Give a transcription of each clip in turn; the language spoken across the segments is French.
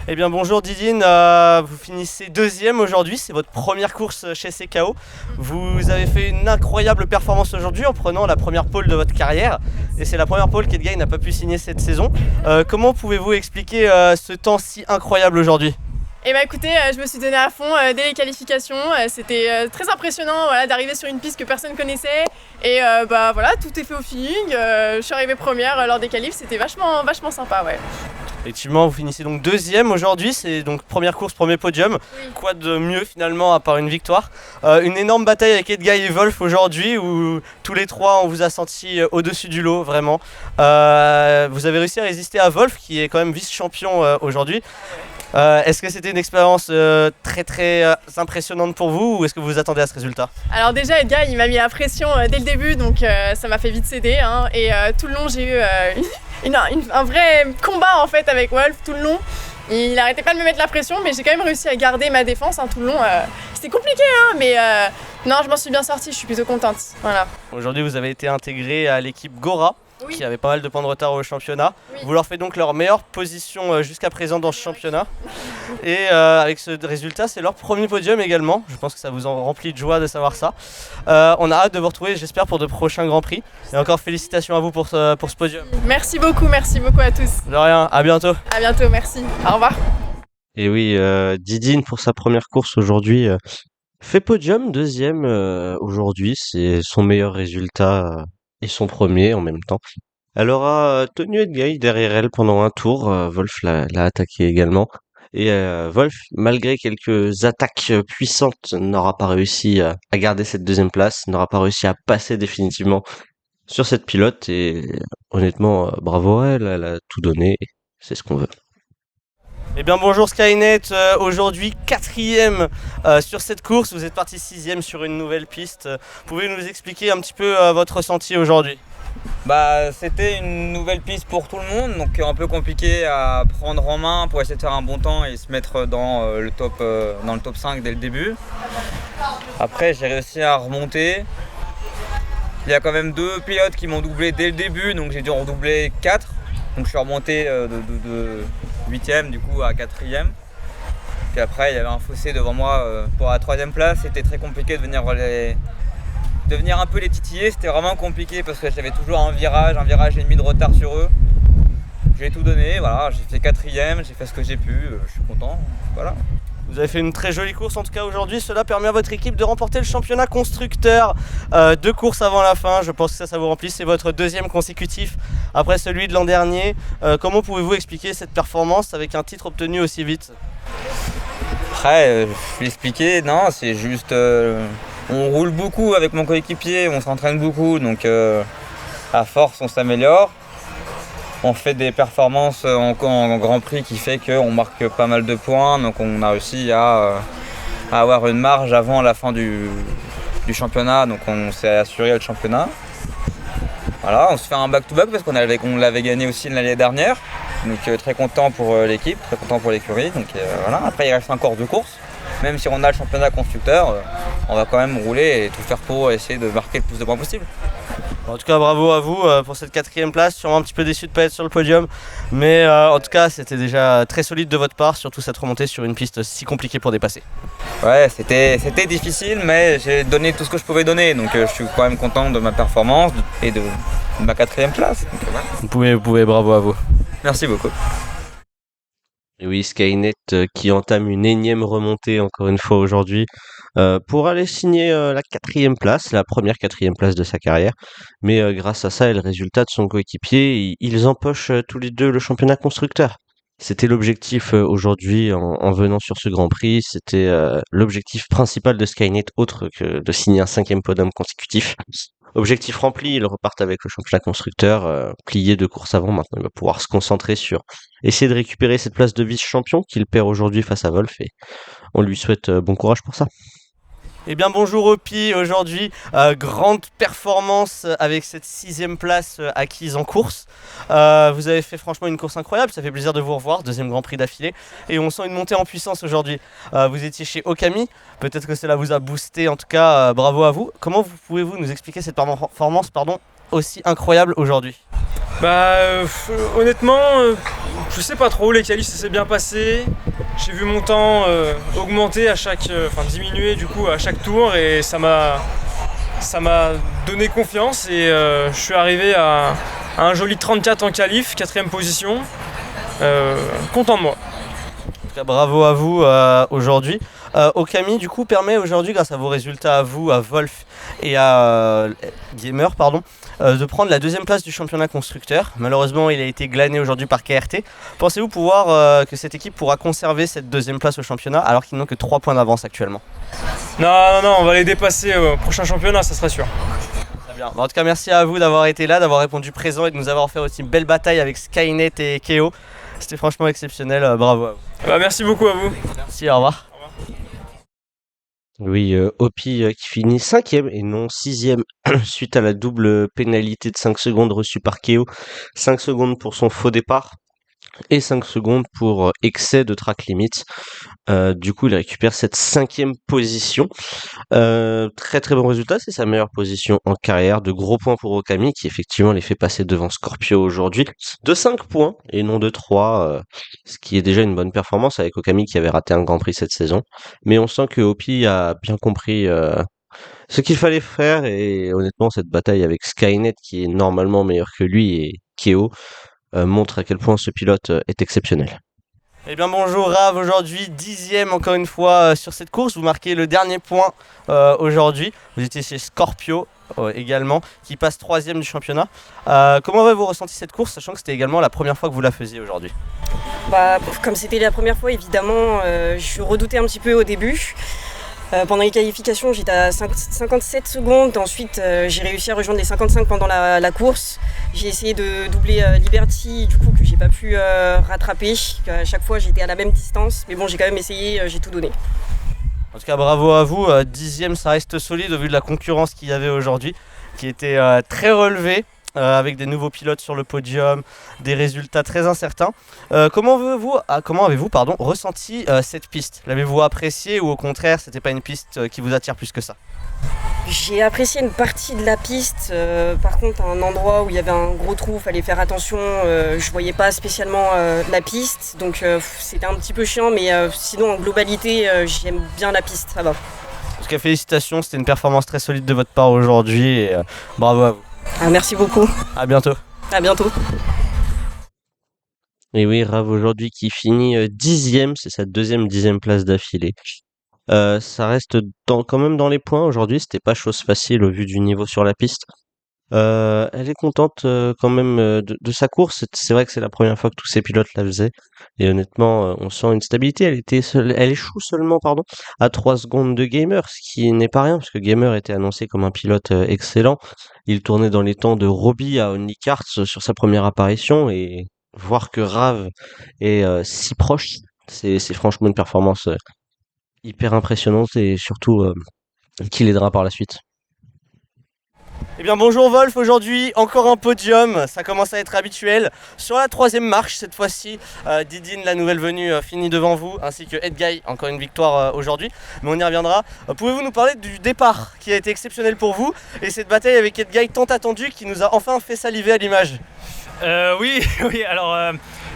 Eh bien bonjour Didine, vous finissez deuxième aujourd'hui, c'est votre première course chez CKO. Vous avez fait une incroyable performance aujourd'hui en prenant la première pole de votre carrière. Et c'est la première pole qu'Edguy n'a pas pu signer cette saison. Comment pouvez-vous expliquer ce temps si incroyable aujourd'hui ? Eh ben écoutez, je me suis donné à fond dès les qualifications. C'était très impressionnant d'arriver sur une piste que personne connaissait. Et voilà, tout est fait au feeling. Je suis arrivée première lors des qualifs, c'était vachement sympa, ouais. Effectivement, vous finissez donc deuxième aujourd'hui, c'est donc première course, premier podium. Oui. Quoi de mieux finalement à part une victoire. Une énorme bataille avec Edguy et Wolf aujourd'hui où tous les trois on vous a senti au-dessus du lot vraiment. Vous avez réussi à résister à Wolf qui est quand même vice-champion aujourd'hui. Est-ce que c'était une expérience très impressionnante pour vous ou est-ce que vous vous attendez à ce résultat ? Alors déjà, Edgar, il m'a mis la pression dès le début, donc ça m'a fait vite céder. Et tout le long, j'ai eu un vrai combat en fait avec Wolf tout le long. Il n'arrêtait pas de me mettre la pression, mais j'ai quand même réussi à garder ma défense tout le long. C'était compliqué, mais non, je m'en suis bien sortie, je suis plutôt contente. Voilà. Aujourd'hui, vous avez été intégré à l'équipe Gora. Oui. Qui avait pas mal de points de retard au championnat. Oui. Vous leur faites donc leur meilleure position jusqu'à présent dans ce championnat. Et avec ce résultat, c'est leur premier podium également. Je pense que ça vous en remplit de joie de savoir ça. On a hâte de vous retrouver, j'espère, pour de prochains Grands Prix. Et encore félicitations à vous pour ce podium. Merci beaucoup à tous. De rien, à bientôt. À bientôt, merci. Au revoir. Et oui, Didine pour sa première course aujourd'hui fait podium, deuxième aujourd'hui, c'est son meilleur résultat et son premier en même temps. Elle aura tenu Edguy derrière elle pendant un tour, Wolf l'a attaqué également. Et Wolf, malgré quelques attaques puissantes, n'aura pas réussi à garder cette deuxième place, n'aura pas réussi à passer définitivement sur cette pilote. Et honnêtement, bravo à elle, elle a tout donné, c'est ce qu'on veut. Eh bien bonjour Skynet, aujourd'hui quatrième sur cette course, vous êtes parti sixième sur une nouvelle piste. Pouvez-vous nous expliquer un petit peu votre ressenti aujourd'hui ? C'était une nouvelle piste pour tout le monde, donc un peu compliqué à prendre en main pour essayer de faire un bon temps et se mettre dans le top 5 dès le début. Après j'ai réussi à remonter. Il y a quand même deux pilotes qui m'ont doublé dès le début, donc j'ai dû en redoubler 4. Donc je suis remonté de 8ème du coup à 4ème. Puis après il y avait un fossé devant moi pour la 3ème place. C'était très compliqué de venir un peu les titiller. C'était vraiment compliqué parce que j'avais toujours un virage et demi de retard sur eux. J'ai tout donné, voilà, j'ai fait 4ème, j'ai fait ce que j'ai pu, je suis content, voilà. Vous avez fait une très jolie course en tout cas aujourd'hui, cela permet à votre équipe de remporter le championnat constructeur 2 courses avant la fin, je pense que ça vous remplit, c'est votre deuxième consécutif après celui de l'an dernier. Comment pouvez-vous expliquer cette performance avec un titre obtenu aussi vite ? Après, l'expliquer, non, c'est juste, on roule beaucoup avec mon coéquipier, on s'entraîne beaucoup, donc à force on s'améliore. On fait des performances en Grand Prix qui fait qu'on marque pas mal de points, donc on a réussi à avoir une marge avant la fin du championnat, donc on s'est assuré le championnat. Voilà, on se fait un back-to-back parce qu'on l'avait gagné aussi l'année dernière, donc très content pour l'équipe, très content pour l'écurie. Donc voilà. Après il reste encore 2 courses, même si on a le championnat constructeur, on va quand même rouler et tout faire pour essayer de marquer le plus de points possible. En tout cas, bravo à vous pour cette 4ème place. Sûrement un petit peu déçu de ne pas être sur le podium. Mais en tout cas, c'était déjà très solide de votre part, surtout cette remontée sur une piste si compliquée pour dépasser. Ouais, c'était difficile, mais j'ai donné tout ce que je pouvais donner. Donc je suis quand même content de ma performance et de ma 4ème place. Donc, voilà. Vous pouvez, bravo à vous. Merci beaucoup. Et oui, Skynet qui entame une énième remontée encore une fois aujourd'hui pour aller signer la 4ème place, la première 4ème place de sa carrière. Mais grâce à ça et le résultat de son coéquipier, ils empochent tous les deux le championnat constructeur. C'était l'objectif aujourd'hui en venant sur ce Grand Prix. C'était l'objectif principal de Skynet, autre que de signer un 5e podium consécutif. Objectif rempli, ils repartent avec le championnat constructeur plié 2 courses avant. Maintenant, il va pouvoir se concentrer sur essayer de récupérer cette place de vice-champion qu'il perd aujourd'hui face à Wolf. Et on lui souhaite bon courage pour ça. Eh bien bonjour Opi, aujourd'hui grande performance avec cette 6ème place acquise en course. Vous avez fait franchement une course incroyable, ça fait plaisir de vous revoir, 2e Grand Prix d'affilée. Et on sent une montée en puissance aujourd'hui. Vous étiez chez Okami, peut-être que cela vous a boosté, en tout cas bravo à vous. Comment pouvez-vous nous expliquer cette performance aussi incroyable aujourd'hui ? Honnêtement, Je sais pas trop, les qualifs ça s'est bien passé. J'ai vu mon temps augmenter diminuer du coup à chaque tour et ça m'a donné confiance et je suis arrivé à un joli 34 en qualif, 4ème position. Content de moi. En tout cas, bravo à vous aujourd'hui. Okami du coup permet aujourd'hui, grâce à vos résultats à vous, à Wolf et à Gamer, de prendre la 2e place du championnat constructeur. Malheureusement, il a été glané aujourd'hui par KRT. Pensez-vous pouvoir que cette équipe pourra conserver cette 2e place au championnat alors qu'ils n'ont que 3 points d'avance actuellement? Non, on va les dépasser au prochain championnat, ça sera sûr. Très bien. En tout cas, merci à vous d'avoir été là, d'avoir répondu présent et de nous avoir fait aussi une belle bataille avec Skynet et Keo. C'était franchement exceptionnel, bravo à vous. Merci beaucoup à vous. Merci, au revoir. Oui, Opi qui finit 5e et non 6e suite à la double pénalité de 5 secondes reçue par Keo. 5 secondes pour son faux départ et 5 secondes pour excès de track limit. Du coup, il récupère cette 5e position. Très très bon résultat, c'est sa meilleure position en carrière. De gros points pour Okami qui effectivement les fait passer devant Scorpio aujourd'hui de 5 points et non de 3, ce qui est déjà une bonne performance avec Okami qui avait raté un Grand Prix cette saison. Mais on sent que Opi a bien compris ce qu'il fallait faire et honnêtement cette bataille avec Skynet qui est normalement meilleur que lui et Keo montre à quel point ce pilote est exceptionnel. Eh bien bonjour Rav, aujourd'hui 10e encore une fois sur cette course, vous marquez le dernier point aujourd'hui, vous étiez chez Scorpio également, qui passe 3e du championnat. Comment avez-vous ressenti cette course, sachant que c'était également la première fois que vous la faisiez aujourd'hui? Comme c'était la première fois, évidemment, je redoutais un petit peu au début. Pendant les qualifications, j'étais à 57 secondes. Ensuite, j'ai réussi à rejoindre les 55 pendant la course. J'ai essayé de doubler Liberty, du coup, que j'ai pas pu rattraper. À chaque fois, j'étais à la même distance. Mais bon, j'ai quand même essayé, j'ai tout donné. En tout cas, bravo à vous. 10e, ça reste solide au vu de la concurrence qu'il y avait aujourd'hui, qui était très relevée. Avec des nouveaux pilotes sur le podium, des résultats très incertains. Comment avez-vous ressenti cette piste? L'avez-vous appréciée ou au contraire, c'était pas une piste qui vous attire plus que ça? J'ai apprécié une partie de la piste. Par contre, à un endroit où il y avait un gros trou, fallait faire attention. Je voyais pas spécialement la piste, donc c'était un petit peu chiant. Mais sinon, en globalité, j'aime bien la piste, ça va. En tout cas, félicitations, c'était une performance très solide de votre part aujourd'hui et bravo à vous. Merci beaucoup. À bientôt. À bientôt. Et oui, Rav aujourd'hui qui finit 10e, c'est sa 10e place d'affilée. Ça reste quand même dans les points aujourd'hui, c'était pas chose facile au vu du niveau sur la piste. Elle est contente quand même de sa course. C'est vrai que c'est la première fois que tous ces pilotes la faisaient. Et honnêtement, on sent une stabilité. Elle échoue seulement à 3 secondes de Gamer, ce qui n'est pas rien, parce que Gamer était annoncé comme un pilote excellent. Il tournait dans les temps de Robbie à Only Karts sur sa première apparition. Et voir que Rav est si proche, c'est franchement une performance hyper impressionnante et surtout qui l'aidera par la suite. Eh bien bonjour Wolf, aujourd'hui encore un podium, ça commence à être habituel. Sur la 3e marche cette fois-ci, Didine, la nouvelle venue, finit devant vous, ainsi que Edguy, encore une victoire aujourd'hui, mais on y reviendra. Pouvez-vous nous parler du départ qui a été exceptionnel pour vous et cette bataille avec Edguy tant attendue qui nous a enfin fait saliver à l'image? Oui, alors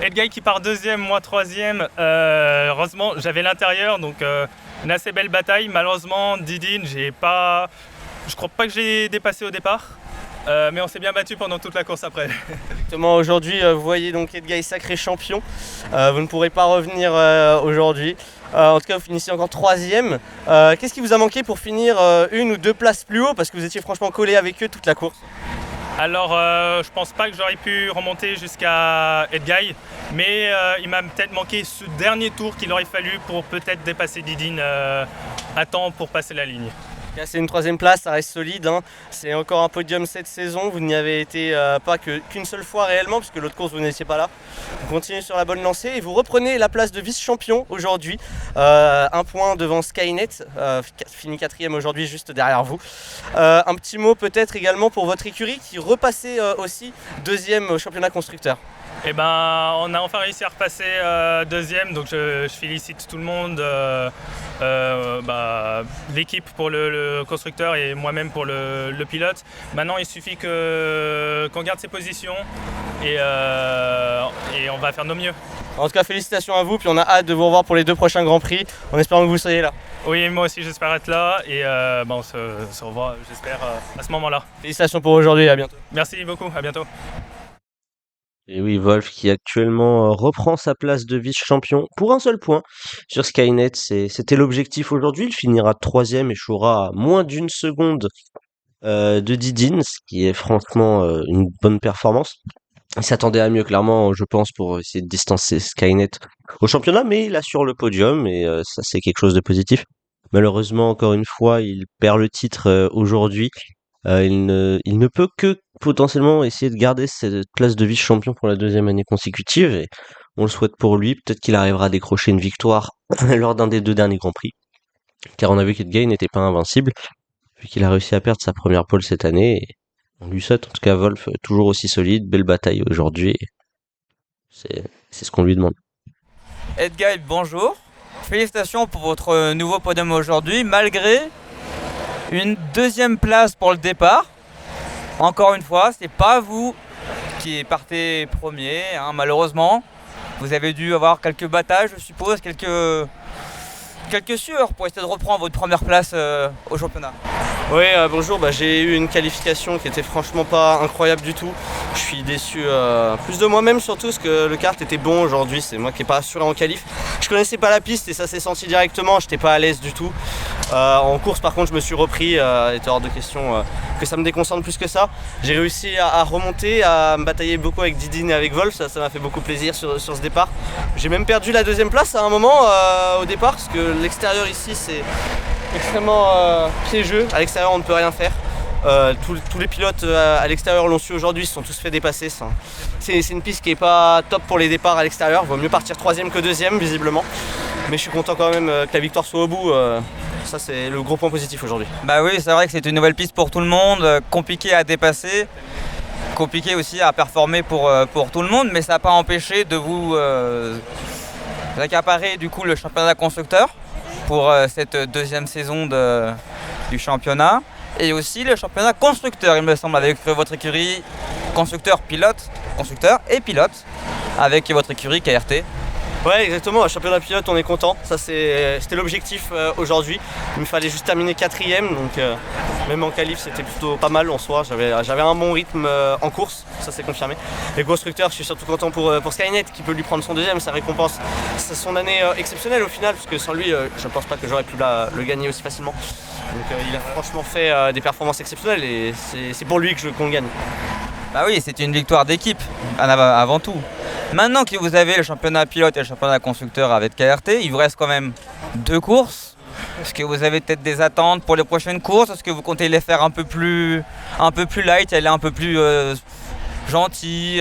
Edguy qui part 2e, moi 3e, heureusement j'avais l'intérieur, donc une assez belle bataille. Malheureusement Didine, je crois pas que j'ai dépassé au départ, mais on s'est bien battu pendant toute la course après. Exactement, aujourd'hui vous voyez donc Edguy sacré champion, vous ne pourrez pas revenir aujourd'hui. En tout cas vous finissez encore 3e. Qu'est-ce qui vous a manqué pour finir 1 ou 2 places plus haut, parce que vous étiez franchement collé avec eux toute la course? Alors je pense pas que j'aurais pu remonter jusqu'à Edguy, mais il m'a peut-être manqué ce dernier tour qu'il aurait fallu pour peut-être dépasser Didine à temps pour passer la ligne. C'est une 3e place, ça reste solide, hein. C'est encore un podium cette saison, vous n'y avez été pas qu'une seule fois réellement, puisque l'autre course vous n'étiez pas là. Vous continuez sur la bonne lancée et vous reprenez la place de vice-champion aujourd'hui, 1 point devant Skynet, fini 4e aujourd'hui juste derrière vous. Un petit mot peut-être également pour votre écurie qui repassait aussi 2e au championnat constructeur. Et ben, on a enfin réussi à repasser deuxième, donc je félicite tout le monde, l'équipe pour le constructeur et moi-même pour le pilote. Maintenant, il suffit qu'on garde ses positions et on va faire de nos mieux. En tout cas, félicitations à vous, puis on a hâte de vous revoir pour les 2 prochains Grands Prix, en espérant que vous soyez là. Oui, moi aussi j'espère être là et on se revoit, j'espère, à ce moment-là. Félicitations pour aujourd'hui et à bientôt. Merci beaucoup, à bientôt. Et oui, Wolf qui actuellement reprend sa place de vice-champion pour un seul point sur Skynet. C'était l'objectif aujourd'hui. Il finira troisième et échouera à moins d'une seconde de Didine, ce qui est franchement une bonne performance. Il s'attendait à mieux, clairement, je pense, pour essayer de distancer Skynet au championnat, mais il assure le podium et ça, c'est quelque chose de positif. Malheureusement, encore une fois, il perd le titre aujourd'hui. Il ne peut que potentiellement essayer de garder cette place de vice-champion pour la 2e année consécutive et on le souhaite pour lui. Peut-être qu'il arrivera à décrocher une victoire lors d'un des 2 derniers Grands Prix, car on a vu qu'Edguy n'était pas invincible, vu qu'il a réussi à perdre sa première pole cette année. Et on lui souhaite, en tout cas, Wolf, toujours aussi solide, belle bataille aujourd'hui. C'est ce qu'on lui demande. Edguy, bonjour. Félicitations pour votre nouveau podium aujourd'hui, malgré une 2e place pour le départ. Encore une fois, c'est pas vous qui partez premier, hein, malheureusement. Vous avez dû avoir quelques batailles, je suppose, quelques sueurs pour essayer de reprendre votre première place au championnat. Oui, bonjour, j'ai eu une qualification qui était franchement pas incroyable du tout. Je suis déçu plus de moi-même surtout parce que le kart était bon aujourd'hui, c'est moi qui n'ai pas assuré en qualif. Je connaissais pas la piste et ça s'est senti directement, j'étais pas à l'aise du tout. En course par contre je me suis repris, il était hors de question que ça me déconcentre plus que ça. J'ai réussi à remonter, à me batailler beaucoup avec Didine et avec Wolf, ça m'a fait beaucoup plaisir sur ce départ. J'ai même perdu la 2e place à un moment au départ parce que l'extérieur ici c'est extrêmement piégeux, à l'extérieur on ne peut rien faire. Tous les pilotes à l'extérieur l'ont su aujourd'hui, se sont tous fait dépasser. C'est une piste qui est pas top pour les départs à l'extérieur, vaut mieux partir 3e que 2e visiblement. Mais je suis content quand même que la victoire soit au bout, ça c'est le gros point positif aujourd'hui. Bah oui, c'est vrai que c'est une nouvelle piste pour tout le monde, compliqué à dépasser, compliqué aussi à performer pour tout le monde, mais ça n'a pas empêché de vous accaparer du coup le championnat constructeur pour cette 2e saison du championnat et aussi le championnat constructeur, il me semble, avec votre écurie constructeur et pilote avec votre écurie KRT. Ouais, exactement, championnat pilote on est content, ça c'était l'objectif aujourd'hui. Il me fallait juste terminer 4e, donc même en qualif c'était plutôt pas mal en soi, j'avais un bon rythme en course, ça c'est confirmé. Les constructeurs, je suis surtout content pour Skynet qui peut lui prendre son 2e, ça récompense son année exceptionnelle au final, parce que sans lui je pense pas que j'aurais pu le gagner aussi facilement. Donc il a franchement fait des performances exceptionnelles et c'est pour lui qu'on le gagne. Bah oui, c'est une victoire d'équipe avant tout. Maintenant que vous avez le championnat pilote et le championnat constructeur avec KRT, il vous reste quand même 2 courses. Est-ce que vous avez peut-être des attentes pour les prochaines courses? Est-ce que vous comptez les faire un peu plus light, aller un peu plus gentil,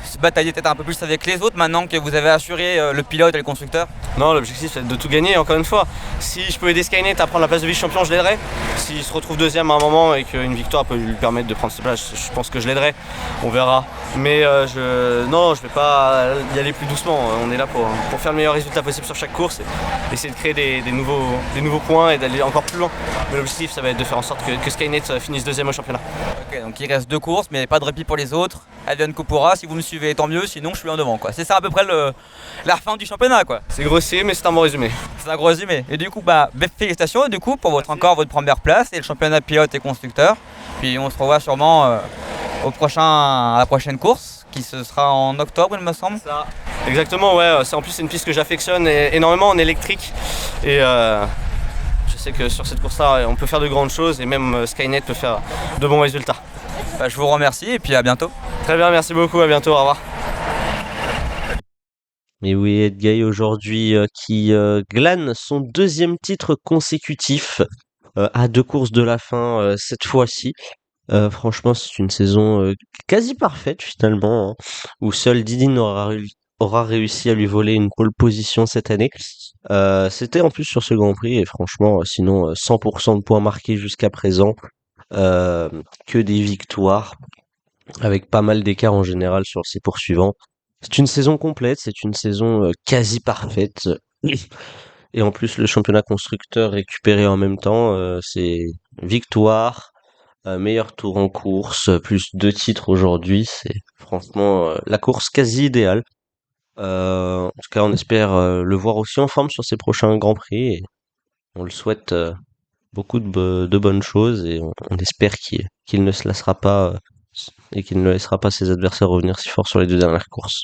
se batailler peut-être un peu plus avec les autres maintenant que vous avez assuré le pilote et le constructeur? Non, l'objectif c'est de tout gagner encore une fois. Si je peux aider Skynet à prendre la place de vice-champion, je l'aiderai. S'il se retrouve 2e à un moment et qu'une victoire peut lui permettre de prendre cette place, je pense que je l'aiderai. On verra. Mais je vais pas y aller plus doucement. On est là pour faire le meilleur résultat possible sur chaque course et essayer de créer des nouveaux points et d'aller encore plus loin. Mais l'objectif ça va être de faire en sorte que Skynet finisse 2e au championnat. Ok, donc il reste 2 courses mais pas de répit pour les autres. Advienne que pourra, si vous me suivez tant mieux, sinon je suis en devant quoi. C'est ça à peu près la fin du championnat quoi. C'est grossier mais c'est un bon résumé. C'est un gros résumé. Et du coup félicitations du coup pour votre première place et le championnat pilote et constructeur. Puis on se revoit sûrement à la prochaine course qui se sera en octobre il me semble. Ça. Exactement ouais, en plus c'est une piste que j'affectionne énormément en électrique et je sais que sur cette course là on peut faire de grandes choses et même Skynet peut faire de bons résultats. Je vous remercie et puis à bientôt. Très bien, merci beaucoup, à bientôt, au revoir. Et oui, Edguy aujourd'hui qui glane son 2e titre consécutif à 2 courses de la fin cette fois-ci. Franchement, c'est une saison quasi parfaite finalement, hein, où seul Didine aura réussi à lui voler une pole position cette année. C'était en plus sur ce Grand Prix et franchement, sinon 100% de points marqués jusqu'à présent, que des victoires avec pas mal d'écart en général sur ses poursuivants. C'est une saison complète, c'est une saison quasi parfaite. Et en plus, le championnat constructeur récupéré en même temps, c'est victoire, meilleur tour en course, plus 2 titres aujourd'hui. C'est franchement la course quasi idéale. En tout cas, on espère le voir aussi en forme sur ses prochains Grands Prix. Et on le souhaite beaucoup de bonnes choses et on espère qu'il ne se lassera pas et qu'il ne laissera pas ses adversaires revenir si fort sur les 2 dernières courses.